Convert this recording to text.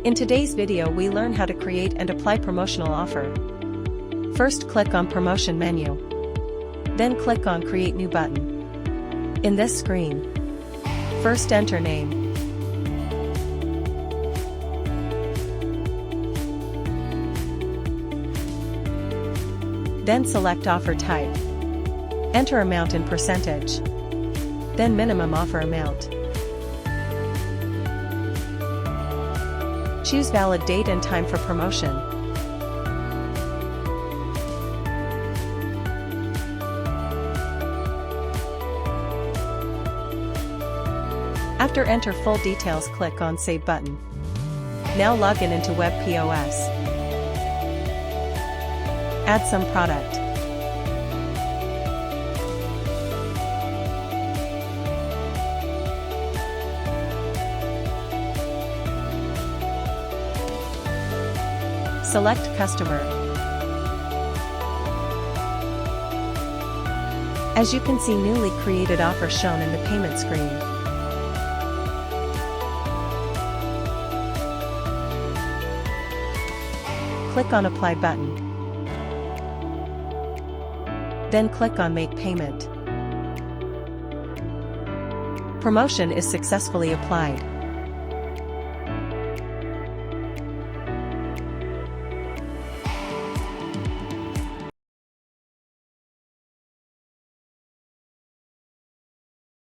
In today's video we learn how to create and apply promotional offer. First click on Promotion menu. Then click on Create New button. In this screen, first enter name. Then select offer type. Enter amount in percentage. Then minimum offer amount. Choose valid date and time for promotion. After enter full details, click on Save button. Now log in into Web POS. Add some product. Select Customer. As you can see, newly created offer shown in the payment screen. Click on Apply button. Then click on Make Payment. Promotion is successfully applied.